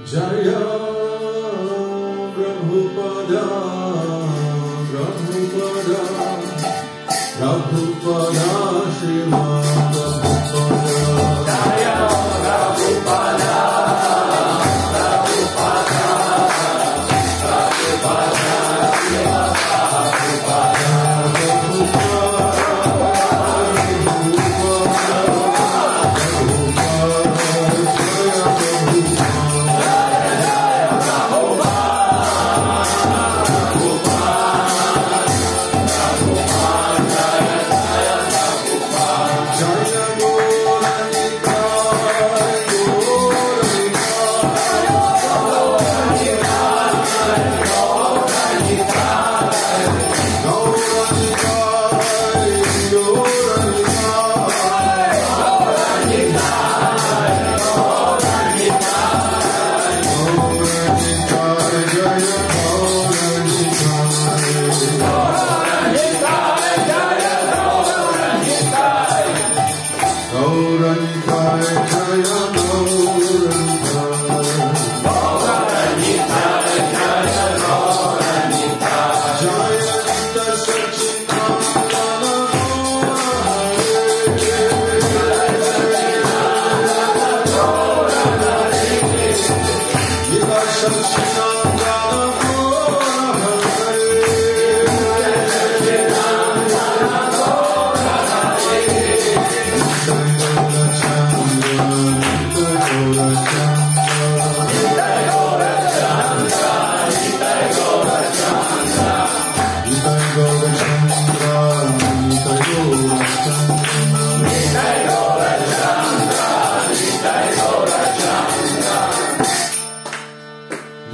Jaya Prabhupada, Prabhupada, Prabhupada, Srimad Prabhupada. Jaya Prabhupada, Prabhupada, Prabhupada, Srimad Prabhupada.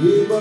Give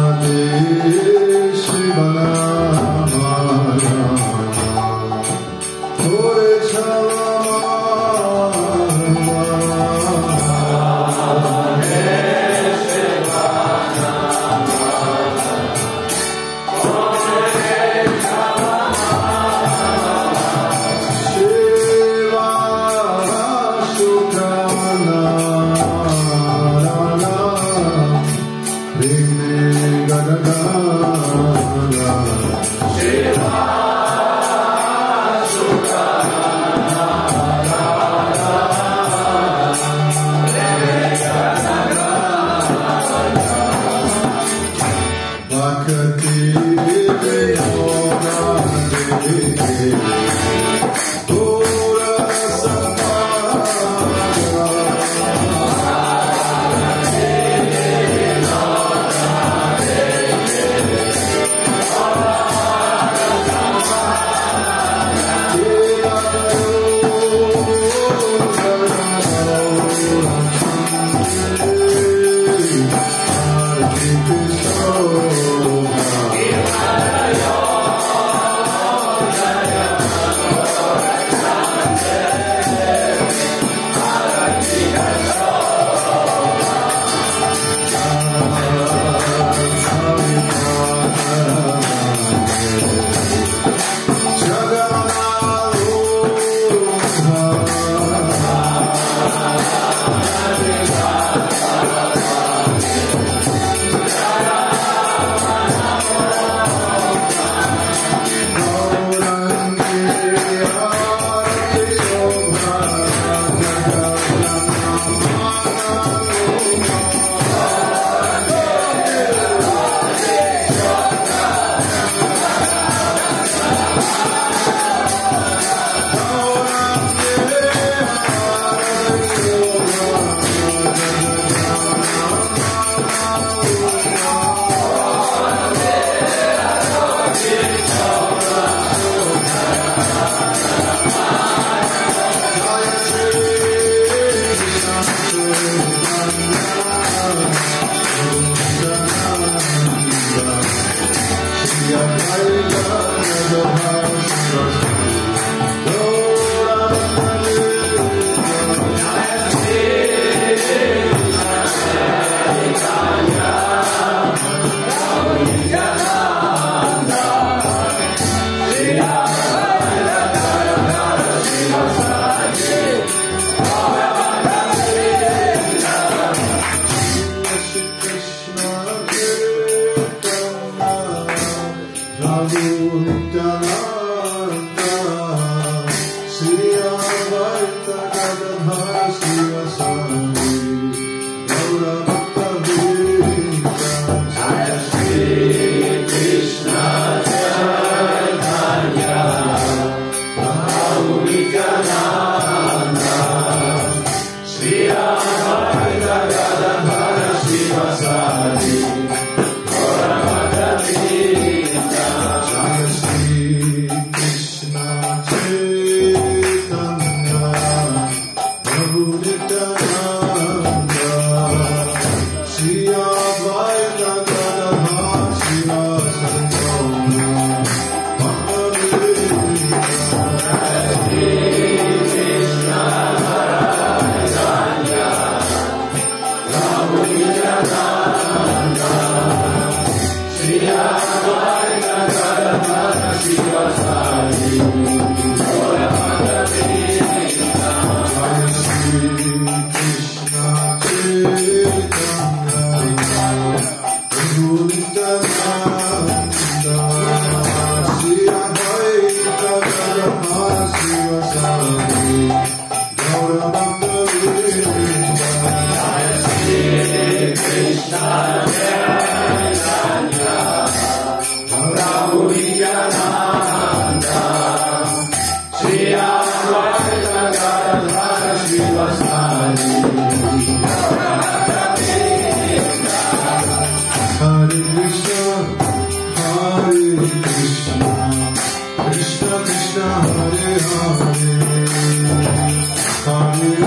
Hare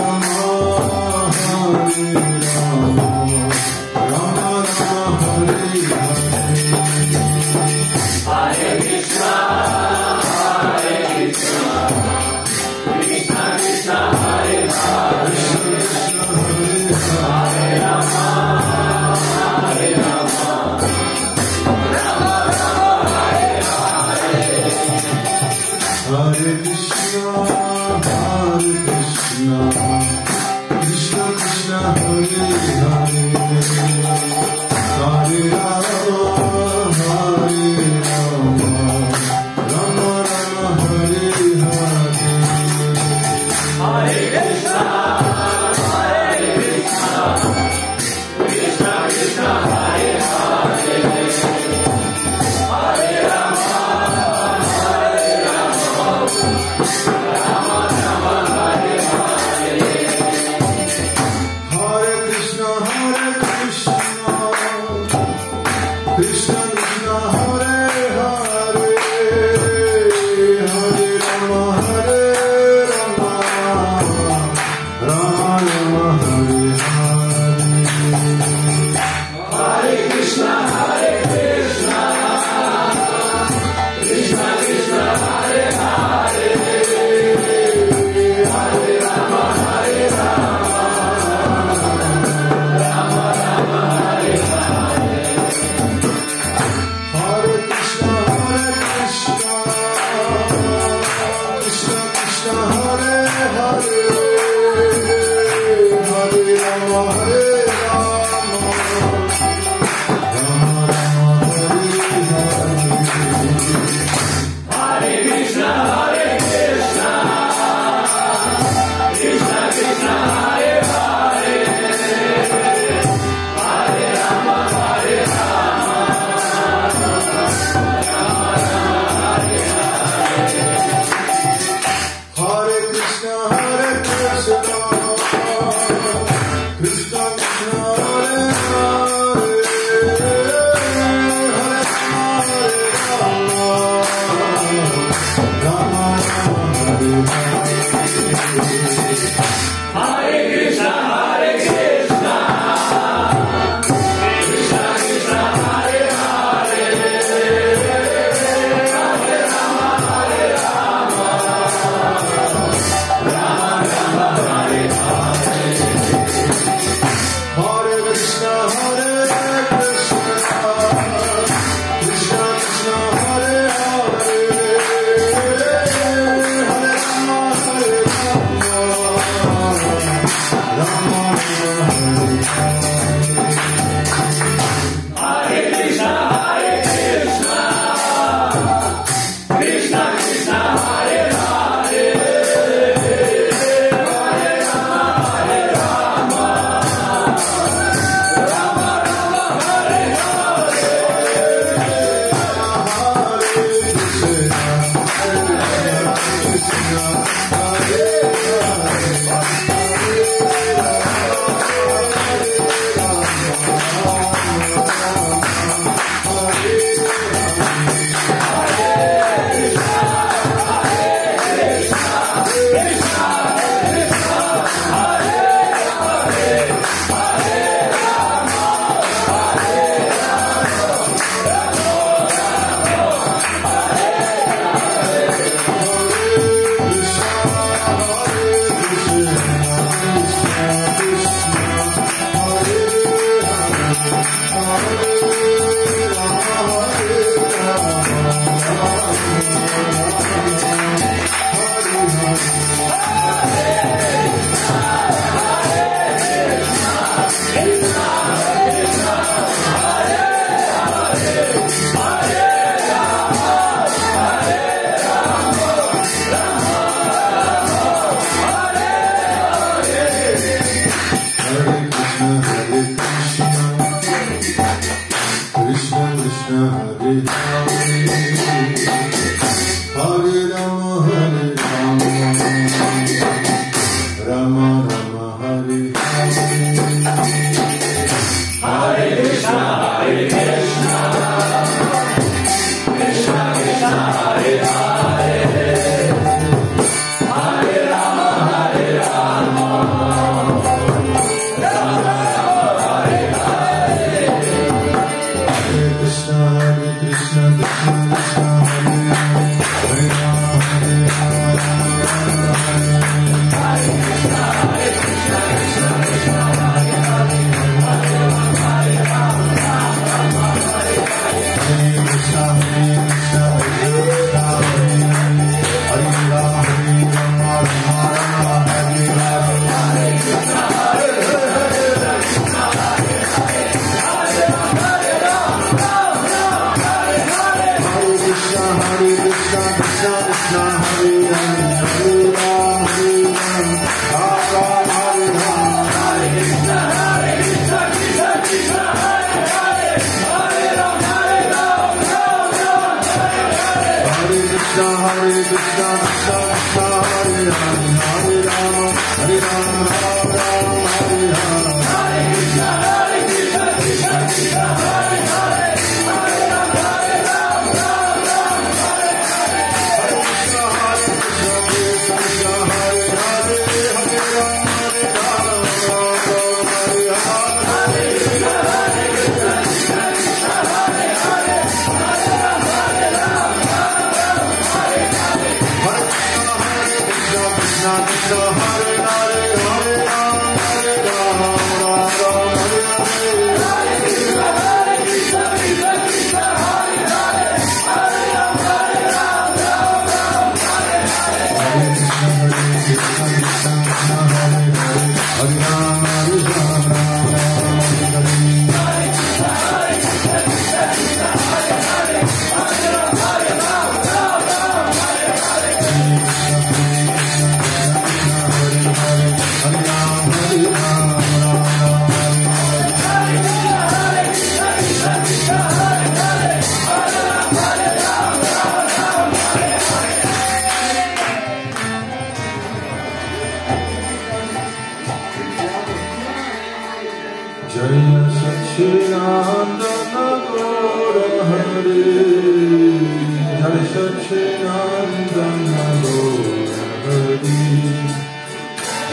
Rama, Rama Rama, Hare Hare.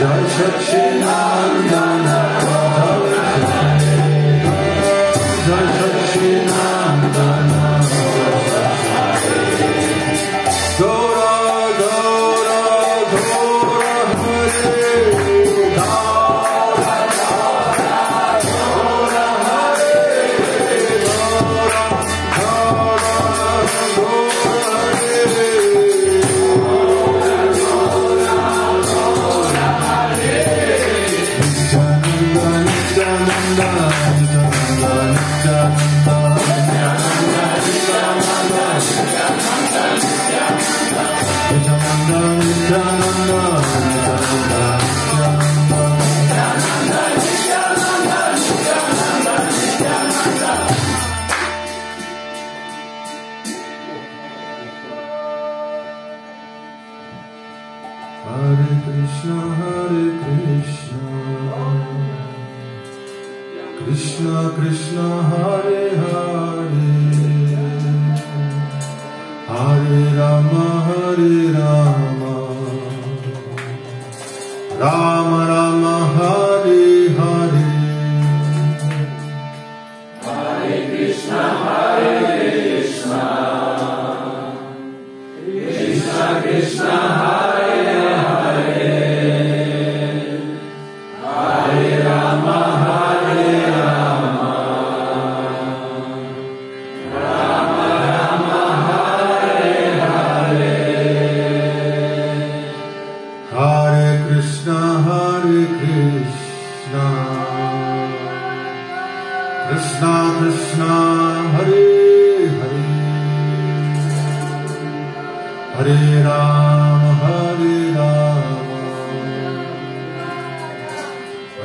Jai Sachi-Nandana, Jai Sachi-Nandana, Gaura Gaura Gaura Hare, Gaura Gaura Hare, Gaura Gaura Hare Krishna, Krishna Krishna, Hare Hare, Hare Rama, Rama Rama, Hare Hare. Hare Krishna, Krishna Krishna, Hare Hare, Hare Rama, Rama Rama, Hare Hare. Hare Krishna, Krishna Krishna, Hare Hare, Hare Rama,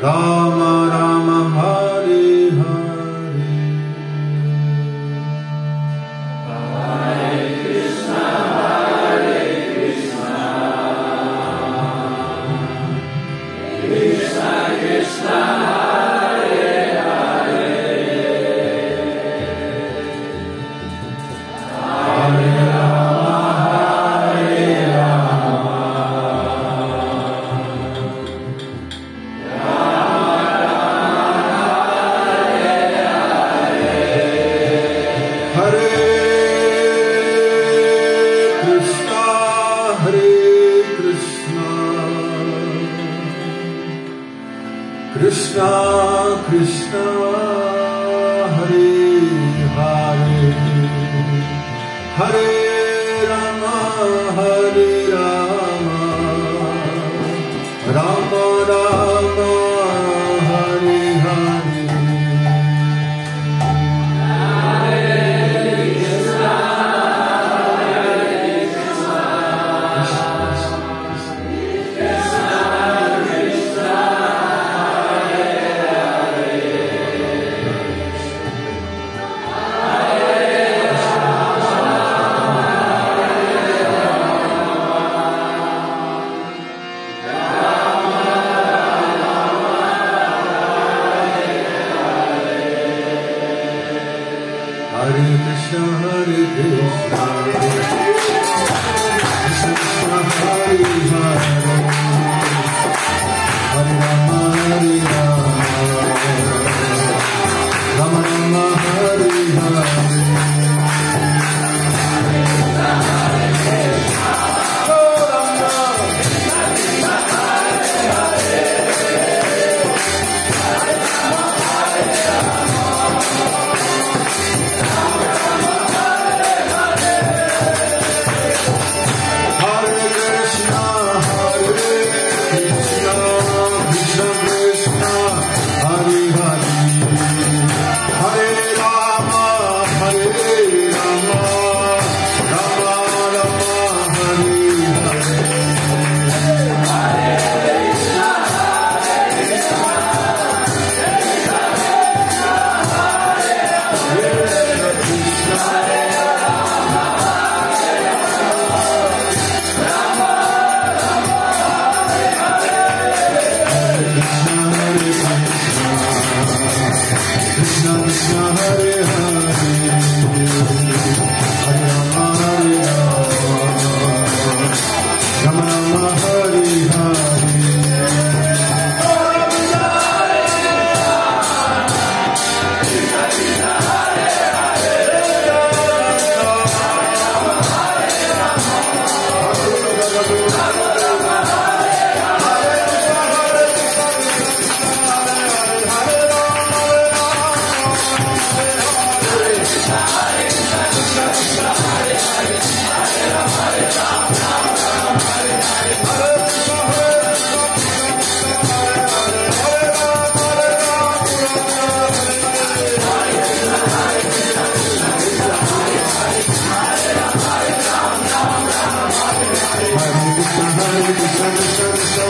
Rama Rama, Hare Hare. Hare Krishna, Krishna Krishna, Hare Hare, Hare Krishna Krishna, Hare Hare, Hare Rama, Rama Rama, Hare Hare. Hare Krishna, Krishna Hare Hare, Hare Rama, Rama Rama, Hare Hare. Hare Krishna,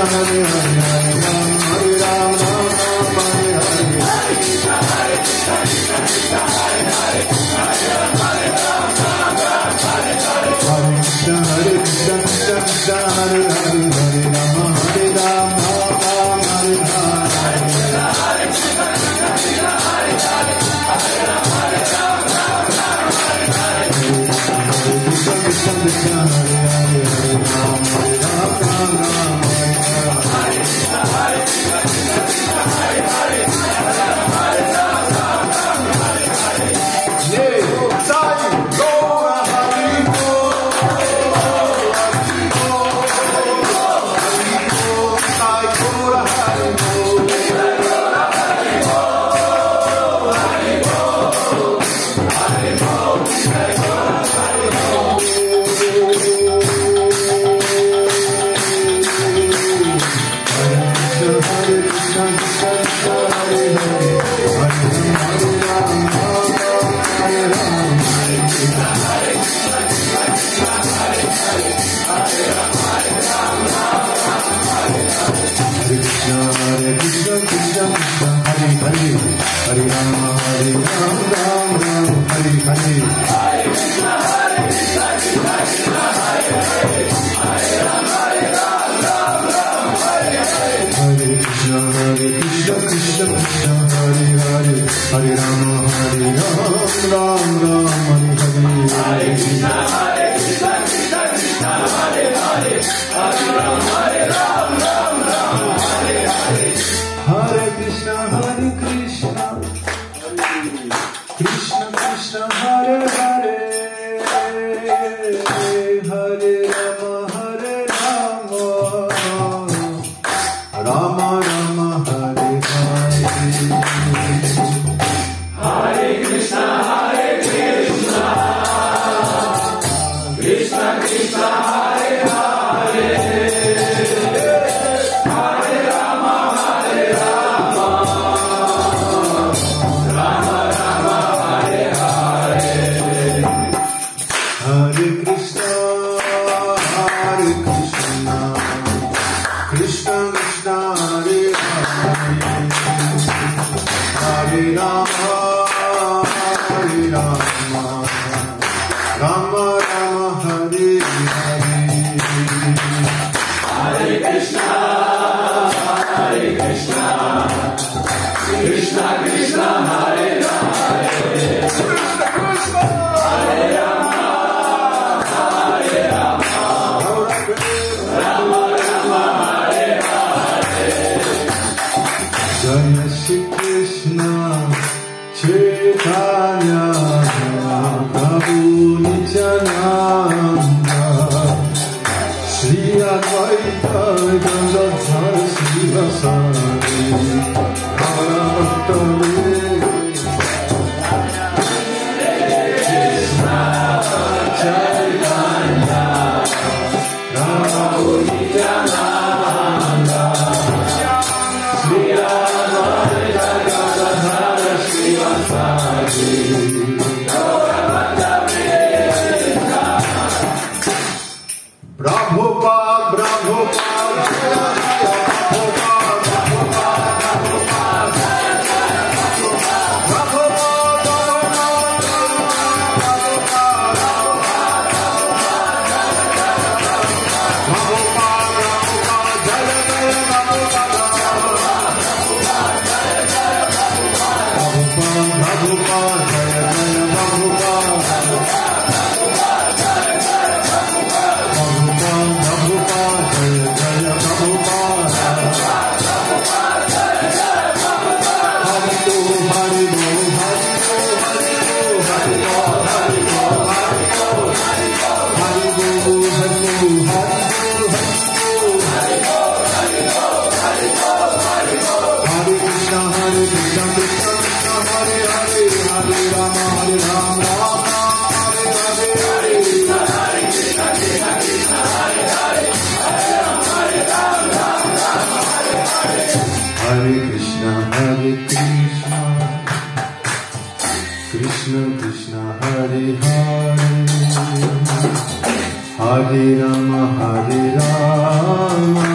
Hare Hare Hare Ram Hare Ram Ram Ram Hare Hare Hare Krishna Hare Krishna Krishna Krishna Hare Hare Hare Ram Hare Ram Ram Ram Hare Hare Hare Krishna Hare Krishna Krishna Krishna Hare Hare Hare Ram Hare Ram Ram Ram Hare Hare Hare Krishna Hare Krishna Krishna Krishna Hare Hare Hare Ram Hare Ram Ram Ram Hare Hare Hare Krishna Krishna Krishna Hare Hare Hare Ram Hare Ram Ram Ram Hare Hare Krishna Hare Krishna Krishna Krishna Hare Hare Hare Ram Hare Ram Ram Ram Hare Hare Ye Sai Gaura Hari Bo Hari Bo Hari Bo Sai Gaura Hari Bo Hari Bo Hari Bo Hari Bo Sai Gaura Hari Bo Hare Krishna Krishna Krishna Hare Hare Hare Ram Hare Ram Hare Krishna Hare Krishna Krishna Krishna Hare Hare Hare Ram Hare Ram Ram Ram Hare Hare Hare Krishna Hare Krishna Krishna Krishna Hare Hare Hare Ram Hare Ram Ram Ram Hare Hare Hare Krishna Hare Krishna Krishna Krishna Hare Hare Hare Ram Hare Ram Ram Ram Hare Hare Hare Krishna Hare Krishna Krishna Krishna Hare Hare Hare Rama Hare Ram Ram Ram Hare Hare Hare Krishna Hare Krishna Krishna Krishna Hare Hare Hare Ram Hare Ram Ram Ram Hare Hare Hare Krishna Hare Krishna Krishna Krishna Hare Hare Hare Rama Hare Rama Rama Rama Hare Hare Hare Krishna Hare Krishna Krishna Krishna Hare Hare Hare Rama Hare Rama Rama Rama Hare Hare Hare Krishna Hare Krishna Krishna Krishna Hare Hare Hare Rama Hare Rama Rama Rama Hare Hare Hare Krishna Hare Krishna Krishna Krishna Hare Hare Krishna Krishna Hare Rama Hare Rama Rama Rama Hare Hare Jai Shri Krishna Chaitanya Prabhu Nityananda Shri Advaita Gadadhar Srivasadi Bharattare Krishna Chaitanya Prabhu Nityananda Shri Advaita Gadadhar Srivasadi Prabhupada, Prabhupada, Prabhupada, Prabhupada, Hare Krishna, Hare Krishna, Krishna Krishna, Hare Hare, Hare Rama, Hare Rama,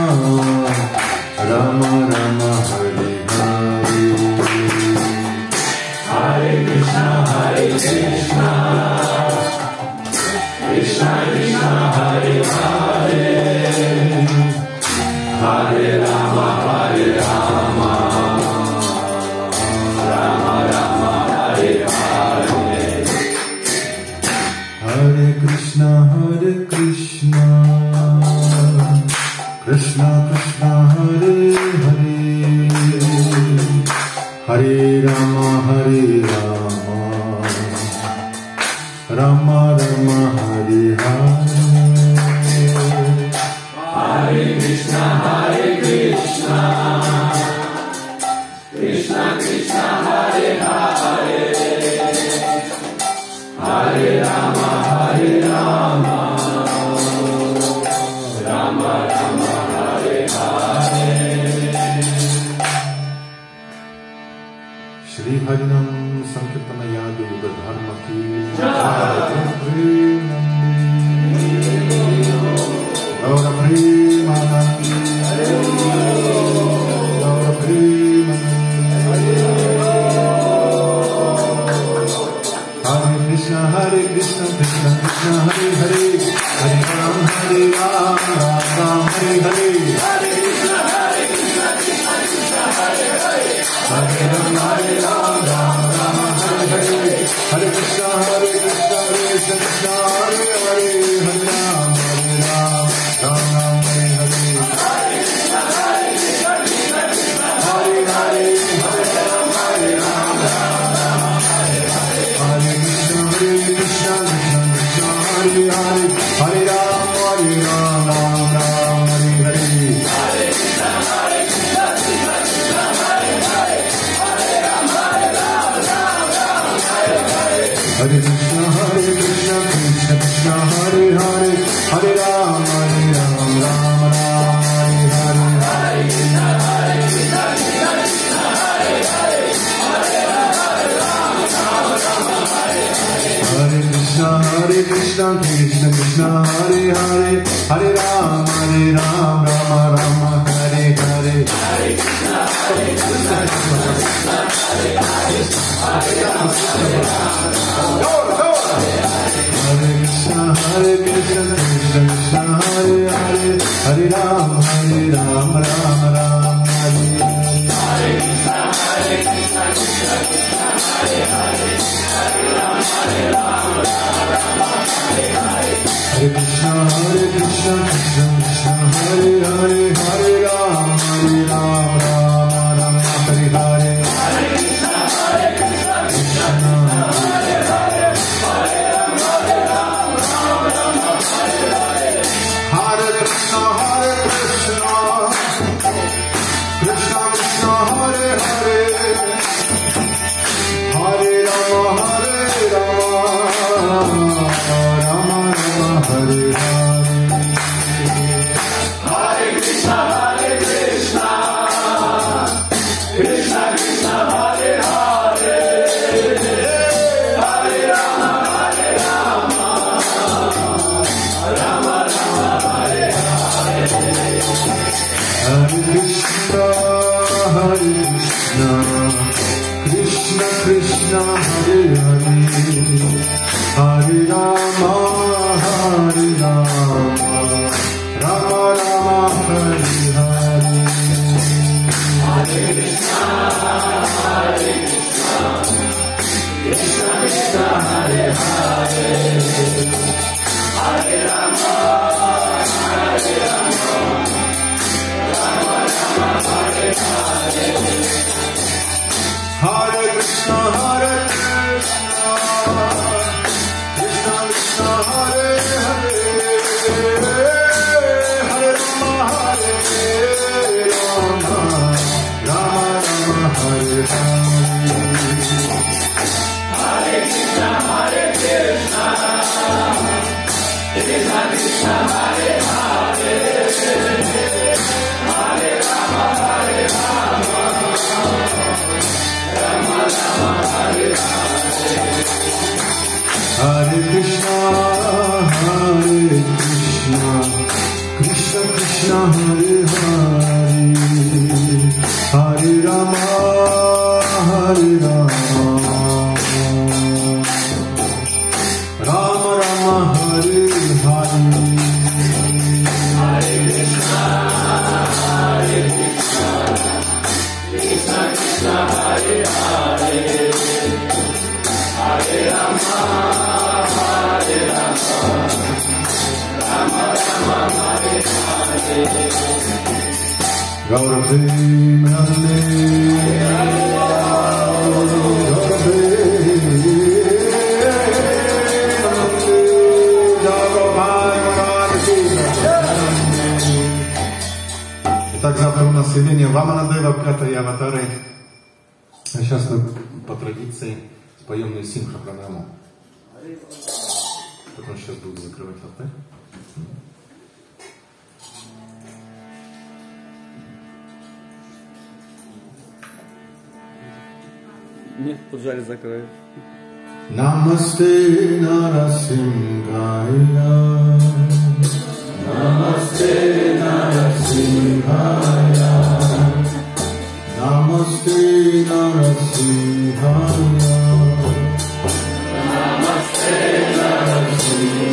Итак, завтра у нас явление Ваманадева, Катая Аватары. А сейчас мы по традиции споем на Симха программу. Потом сейчас буду закрывать алтарь. Нет, Пуджари закроет. Намасте Нарасимхая. Намасте Narasимхая. Намасте Нарасимхая. Намасте Нарасимхaya.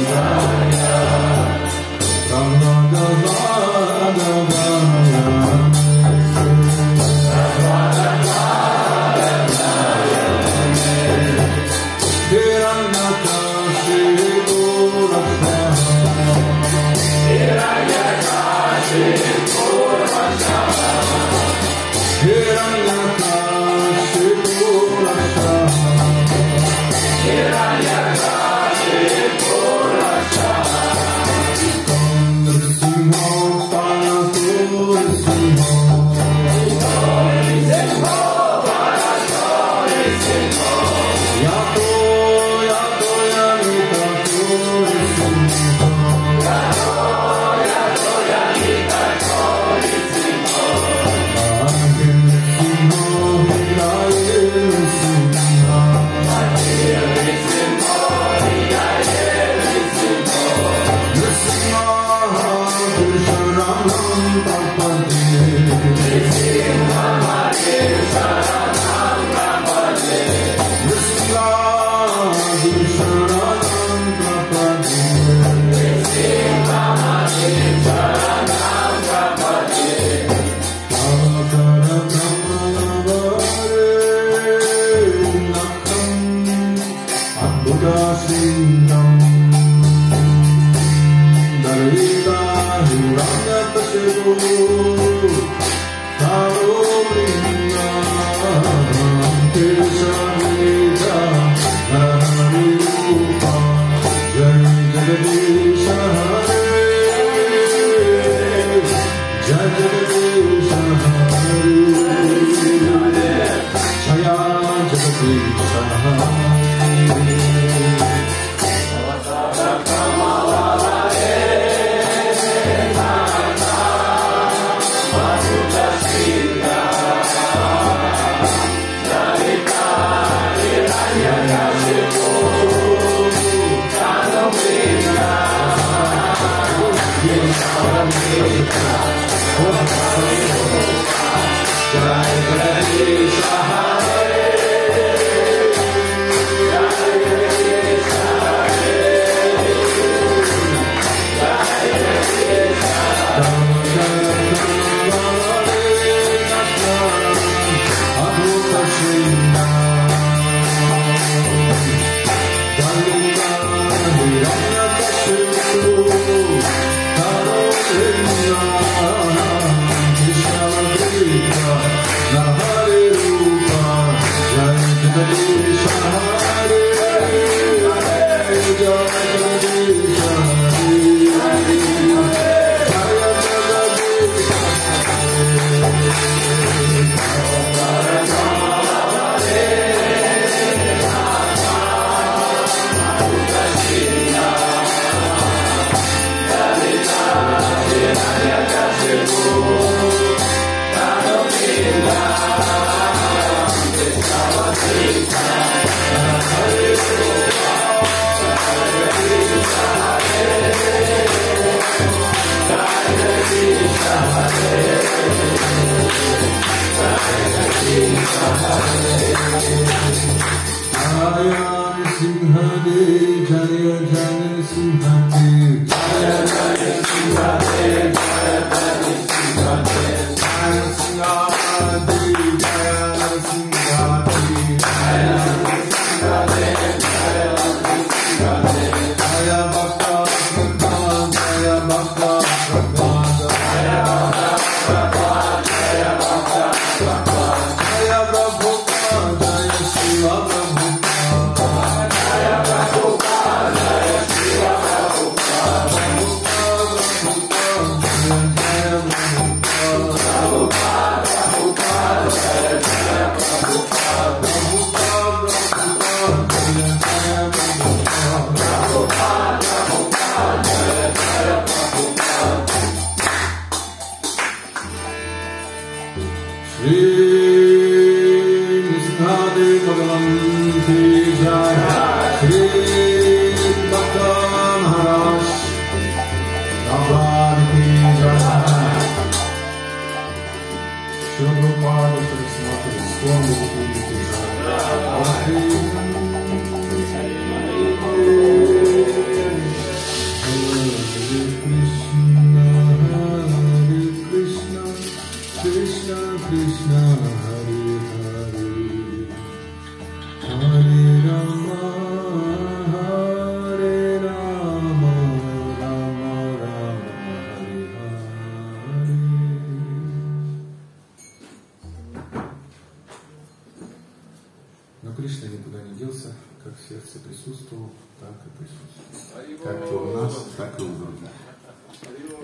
присутствовал, так и присутствует. Как и у нас, так и у других.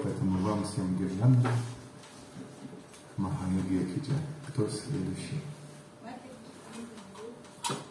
Поэтому вам всем гирлянда. Махаяги Акиджа. Кто следующий?